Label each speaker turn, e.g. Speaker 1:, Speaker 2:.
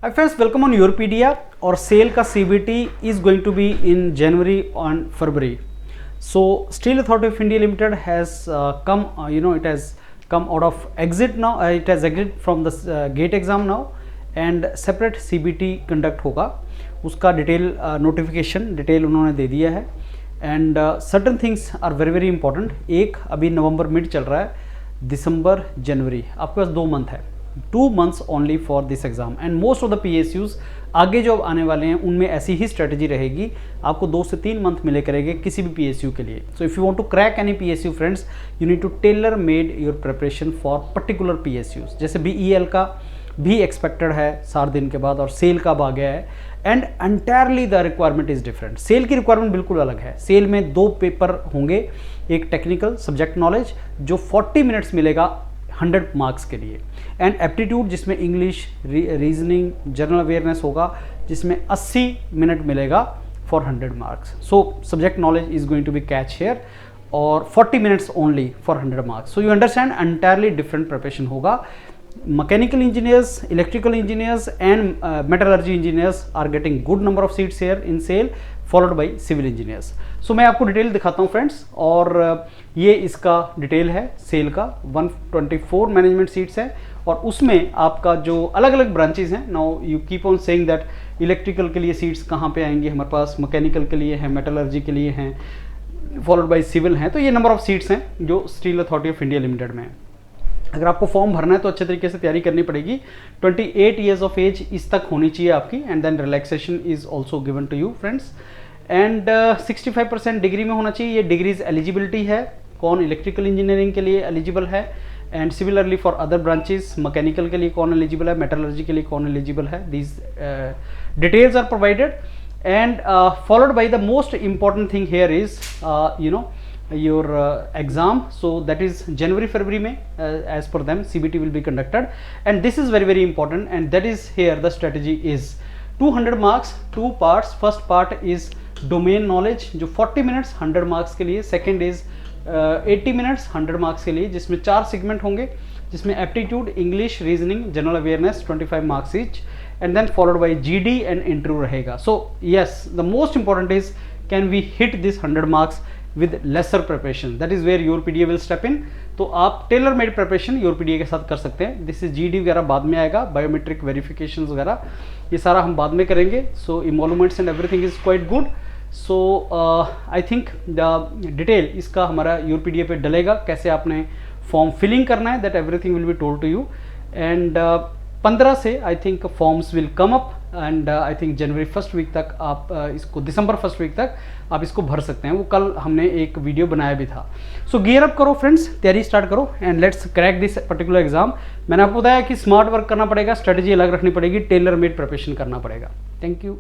Speaker 1: Hi friends, welcome on Europedia. और cell का CBT is going to be in January and February. So Steel Authority of India Limited has come, it has come out of exit now. It has exit from the gate exam now, and separate CBT conduct होगा. उसका detail notification detail उन्होंने दे दिया है. And certain things are very very important. एक अभी नवंबर mid चल रहा है, दिसंबर जनवरी आपके पास 2 मंथ है, 2 months only for this exam. And most of the PSUs आगे जो आने वाले हैं उनमें ऐसी ही स्ट्रेटजी रहेगी. आपको 2 से 3 मंथ मिले करेंगे किसी भी PSU के लिए. So if you want to crack any PSU friends, you need to tailor made your preparation for particular PSUs. जैसे BEL का भी एक्सपेक्टेड है 4 दिन के बाद, और सेल का अब आ गया है. And entirely the requirement is different. SAIL की रिक्वायरमेंट बिल्कुल अलग है. सेल में 2 पेपर होंगे, एक टेक्निकल सब्जेक्ट नॉलेज जो 40 मिनट्स मिलेगा 100 मार्क्स के लिए, एंड एप्टीट्यूड जिसमें इंग्लिश, रीजनिंग, जनरल अवेयरनेस होगा जिसमें 80 मिनट मिलेगा for 100 marks. So subject knowledge is going to be catch here, और 40 minutes only for 100 marks. So you understand, entirely different preparation होगा. Mechanical engineers, electrical engineers and metallurgy engineers are getting good number of seats here in SAIL, followed by civil engineers. So मैं आपको detail दिखाता हूँ friends, और ये इसका detail है cell का. 124 मैनेजमेंट सीट्स है, और उसमें आपका जो अलग अलग ब्रांचेज हैं. Now you keep on saying that electrical के लिए सीट्स कहाँ पे आएंगी हमारे पास, मैकेनिकल के लिए हैं, मेटलर्जी के लिए हैं, फॉलोड बाई सिविल हैं. तो ये नंबर ऑफ सीट्स हैं जो steel authority of India limited में है. अगर आपको फॉर्म भरना है तो अच्छे तरीके से तैयारी करनी पड़ेगी. 28 ईयर्स ऑफ एज इस तक होनी चाहिए आपकी, and then relaxation is also given to you friends. And 65% degree में होना चाहिए. ये डिग्रीज एलिजिबिलिटी है, कौन इलेक्ट्रिकल इंजीनियरिंग के लिए एलिजिबल है, and similarly for other branches, mechanical के लिए कौन एलिजिबल है, मेटलर्जी के लिए कौन एलिजिबल है. These details are provided, and followed by the most important thing here is your exam. So that is January February में as per them CBT will be conducted, and this is very very important, and that is here the strategy is 200 marks, 2 parts. First part is domain knowledge जो 40 minutes 100 marks के लिए. Second is 80 minutes 100 marks के लिए, जिसमें 4 segment होंगे, जिसमें aptitude, English, reasoning, general awareness 25 marks each, and then followed by GD and interview रहेगा. So yes, the most important is can we hit this 100 marks with lesser preparation. That is where Europedia will step in. तो आप tailor made preparation Europedia के साथ कर सकते हैं. This is GD वगैरह बाद में आएगा, बायोमेट्रिक वेरिफिकेशन वगैरह ये सारा हम बाद में करेंगे. So emoluments and everything is quite good. So I think the detail इसका हमारा Europedia पे डलेगा, कैसे आपने फॉर्म फिलिंग करना है, that everything will be told to you. And 15 से I think forms will come up, and I think January 1st week तक आप इसको, दिसंबर 1st वीक तक आप इसको भर सकते हैं. वो कल हमने एक वीडियो बनाया भी था. सो गियर अप करो फ्रेंड्स, तैयारी स्टार्ट करो, and let's crack this particular exam. मैंने आपको बताया कि स्मार्ट वर्क करना पड़ेगा, स्ट्रेटजी अलग रखनी पड़ेगी, टेलर मेड प्रिपरेशन करना पड़ेगा. Thank you.